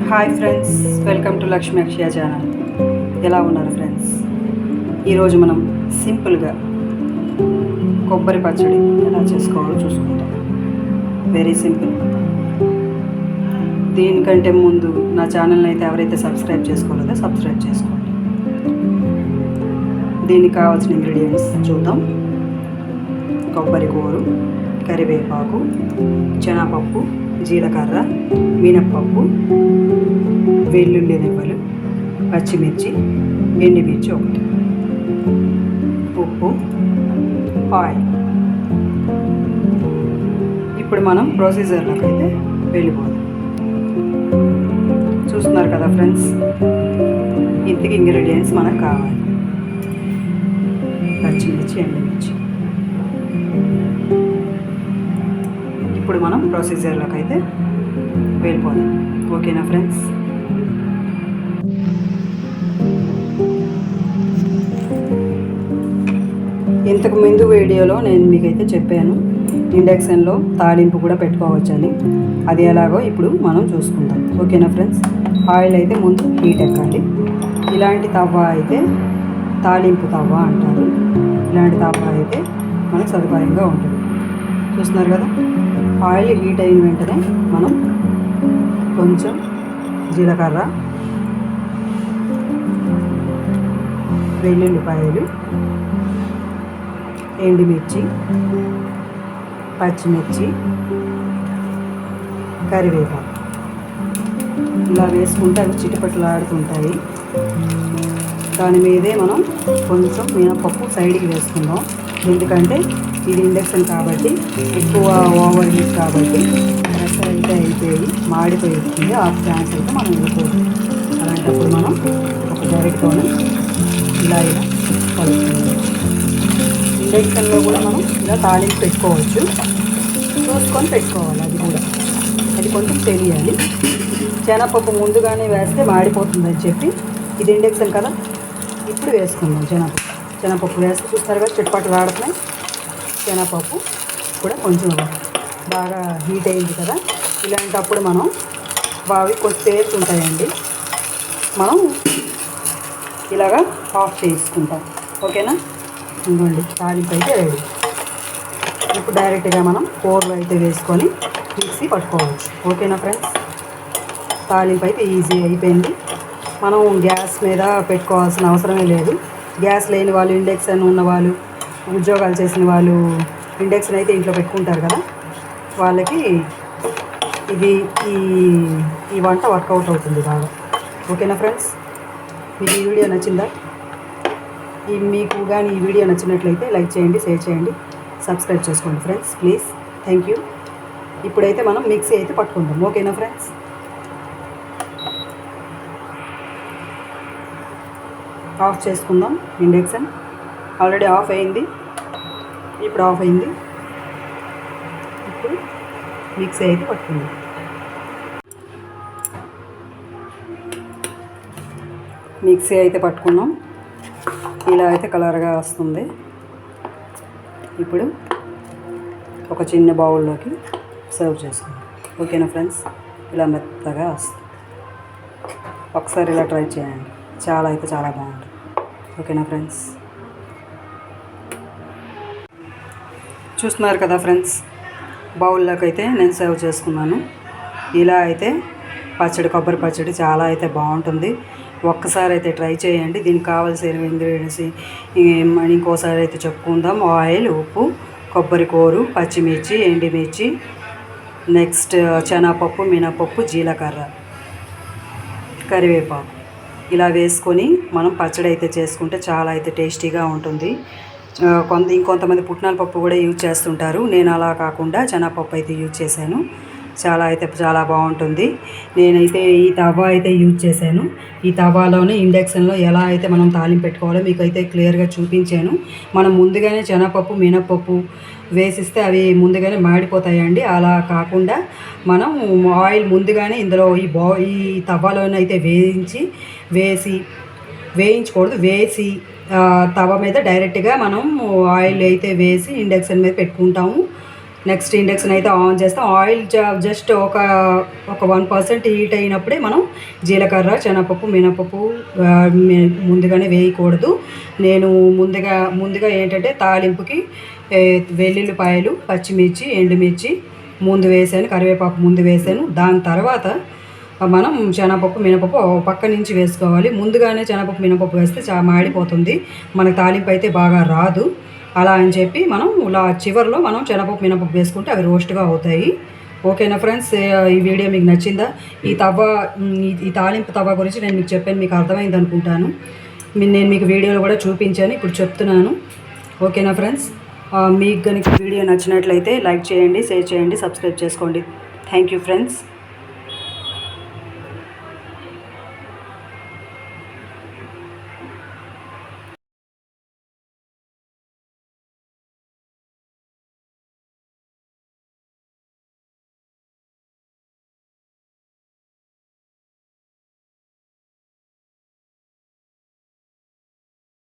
Hi friends, welcome to Lakshmi Akshaya channel. ఎలా ఉన్నారు friends? ఈరోజు మనం సింపుల్గా కొబ్బరి పచ్చడి ఎలా చేసుకోవాలో చూసుకుంటాం. Very simple. దీనికంటే ముందు నా ఛానల్ని అయితే ఎవరైతే సబ్స్క్రైబ్ చేసుకోలేదో సబ్స్క్రైబ్ చేసుకోండి. దీనికి కావాల్సిన ఇంగ్రీడియంట్స్ చూద్దాం. కొబ్బరి కూరు, కరివేపాకు, శనగపప్పు, జీలకర్ర, మినప్పప్పు, వెల్లుల్లి రెబ్బలు, పచ్చిమిర్చి, ఎండుమిర్చి ఒకటి, ఉప్పు, ఆయిల్. ఇప్పుడు మనం ప్రొసీజర్లోకి అయితే వెళ్ళిపోదాం. చూస్తున్నారు కదా ఫ్రెండ్స్, ఇంతకి ఇంగ్రీడియంట్స్ మనకు కావాలి: పచ్చిమిర్చి, ఎండుమిర్చి. ఇప్పుడు మనం ప్రొసీజర్లోకి అయితే వెళ్ళిపోదాం. ఓకేనా ఫ్రెండ్స్? ఇంతకు ముందు వీడియోలో నేను మీకైతే చెప్పాను ఇండక్షన్లో తాలింపు కూడా పెట్టుకోవచ్చని. అది ఎలాగో ఇప్పుడు మనం చూసుకుందాం. ఓకేనా ఫ్రెండ్స్? ఆయిల్ అయితే ముందు హీట్ ఎక్కాలి. ఇలాంటి తవ్వ అయితే తాలింపు తవ్వ అంటారు. ఇలాంటి తవ్వ అయితే మనకు సదుపాయంగా ఉంటుంది. చూస్తున్నారు కదా, ఆయిల్ హీట్ అయిన వెంటనే మనం కొంచెం జీలకర్ర, వెల్లుల్లిపాయలు, ఎండుమిర్చి, పచ్చిమిర్చి, కరివేపాకు ఇలా వేసుకుంటే అవి చిటపటలాడుతుంటాయి. దాని మీదే మనం కొంచెం మినపప్పు సైడ్కి వేసుకుందాం. ఎందుకంటే ఇది ఇండక్షన్ కాబట్టి ఎక్కువ ఓవర్ హీట్ కాబట్టి ప్రెషర్ అయితే అయిపోయి మాడిపోయి ఆ ఛాన్స్ అయితే మనం వెళ్ళిపోతుంది. అలాంటప్పుడు మనం ఒక గరిటెతోనే ఇలా కలుపుకుందాం. ఇండక్షన్లో కూడా మనం ఇలా తాలింపు పెట్టుకోవచ్చు. చూసుకొని పెట్టుకోవాలి. అది కొంచెం తెలియాలి. శనగపప్పు ముందుగానే వేస్తే మాడిపోతుందని చెప్పి, ఇది ఇండక్షన్ కదా, ఇప్పుడు వేసుకుందాం. శనగపప్పు వేస్తే చూస్తారు కదా చిట్పాటు వాడుతున్నాయి. శనగపప్పు కూడా కొంచెం బాగా హీట్ అయింది కదా, ఇలాంటప్పుడు మనం బావి కొంచెం తేలుతుంటాయండి. మనం ఇలాగా ఆఫ్ చేసుకుంటాం. ఓకేనా? ఇంకోండి, తాలింపు అయితే రెడీ. ఇప్పుడు డైరెక్ట్గా మనం కూరలు అయితే వేసుకొని మిక్సీ పట్టుకోవచ్చు. ఓకేనా ఫ్రెండ్స్? తాలింపు అయితే ఈజీ అయిపోయింది. మనం గ్యాస్ మీద పెట్టుకోవాల్సిన అవసరమే లేదు. గ్యాస్ లేని వాళ్ళు, ఇండక్షన్ ఉన్న వాళ్ళు, ఉద్యోగాలు చేసిన వాళ్ళు ఇండక్షన్ అయితే ఇంట్లో పెట్టుకుంటారు కదా, వాళ్ళకి ఇది ఈ వంట వర్కౌట్ అవుతుంది బాగా. ఓకేనా ఫ్రెండ్స్? మీకు ఈ వీడియో నచ్చిందా? మీకు కానీ ఈ వీడియో నచ్చినట్లయితే లైక్ చేయండి, షేర్ చేయండి, సబ్స్క్రైబ్ చేసుకోండి ఫ్రెండ్స్, ప్లీజ్. Thank you. ఇప్పుడైతే మనం మిక్సీ అయితే పట్టుకుందాం. ఓకేనా ఫ్రెండ్స్? ఆఫ్ చేసుకుందాం. ఇండక్షన్ ఆల్రెడీ ఆఫ్ అయింది. ఇప్పుడు ఆఫ్ అయింది. ఇప్పుడు మిక్సీ అయితే పట్టుకుందాం. మిక్సీ అయితే పట్టుకున్నాం. ఇలా అయితే కలర్గా వస్తుంది. ఇప్పుడు ఒక చిన్న బౌల్లోకి సర్వ్ చేసుకుందాం. ఓకేనా ఫ్రెండ్స్? ఇలా మెత్తగా వస్తుంది. ఒకసారి ఇలా ట్రై చేయండి. చాలా బాగుంటుంది. ఓకేనా ఫ్రెండ్స్? చూస్తున్నారు కదా ఫ్రెండ్స్, బౌల్లోకి అయితే నేను సర్వ్ చేసుకున్నాను. ఇలా అయితే కొబ్బరి పచ్చడి చాలా అయితే బాగుంటుంది. ఒక్కసారి అయితే ట్రై చేయండి. దీనికి కావాల్సిన ఇంగ్రీడియంట్స్ ఇంకోసారి అయితే చెప్పుకుందాం. ఆయిల్, ఉప్పు, కొబ్బరి కూరు, పచ్చిమిర్చి, ఎండుమిర్చి, నెక్స్ట్ శనగపప్పు, మినపప్పు, జీలకర్ర, కరివేపాకు ఇలా వేసుకొని మనం పచ్చడి అయితే చేసుకుంటే చాలా అయితే టేస్టీగా ఉంటుంది. ఇంకొంతమంది పుట్నాల పప్పు కూడా యూజ్ చేస్తుంటారు. నేను అలా కాకుండా శనగపప్పు అయితే యూజ్ చేశాను. చాలా బాగుంటుంది. నేనైతే ఈ తవా అయితే యూజ్ చేశాను. ఈ తవాలోనే ఇండక్షన్లో ఎలా అయితే మనం తాలింపు పెట్టుకోవాలో మీకు అయితే క్లియర్గా చూపించాను. మనం ముందుగానే శనగపప్పు, మినప్పప్పు వేసిస్తే అవి ముందుగానే మాడిపోతాయండి. అలా కాకుండా మనం ఆయిల్ ముందుగానే ఇందులో ఈ తవాలోనైతే వేసి తవ మీద డైరెక్ట్గా మనం ఆయిల్ అయితే వేసి ఇండక్షన్ మీద పెట్టుకుంటాము. నెక్స్ట్ ఇండక్షన్ అయితే ఆన్ చేస్తాం. ఆయిల్ జస్ట్ ఒక 1% హీట్ అయినప్పుడే మనం జీలకర్ర, శనగపప్పు, మినపప్పు ముందుగానే వేయకూడదు. నేను ముందుగా ఏంటంటే తాలింపుకి వెల్లుల్లిపాయలు, పచ్చిమిర్చి, ఎండుమిర్చి ముందు వేసాను, కరివేపాకు ముందు వేసాను. దాని తర్వాత మనం శనగపప్పు, మినపప్పు పక్క నుంచి వేసుకోవాలి. ముందుగానే శనగపప్పు, మినపప్పు వేస్తే మాడిపోతుంది, మనకు తాలింపు అయితే బాగా రాదు. అలా అని చెప్పి మనం చివరిలో మనం శనగపప్పు, మినపప్పు వేసుకుంటే అవి రోస్ట్గా అవుతాయి. ఓకేనా ఫ్రెండ్స్, ఈ వీడియో మీకు నచ్చిందా? ఈ తాలింపు తవ్వ గురించి నేను మీకు చెప్పాను, మీకు అర్థమైంది అనుకుంటాను. నేను మీకు వీడియోలో కూడా చూపించాను, ఇప్పుడు చెప్తున్నాను. ఓకేనా ఫ్రెండ్స్, మీకు కనుక వీడియో నచ్చినట్లయితే లైక్ చేయండి, షేర్ చేయండి, సబ్స్క్రైబ్ చేసుకోండి. Thank you friends.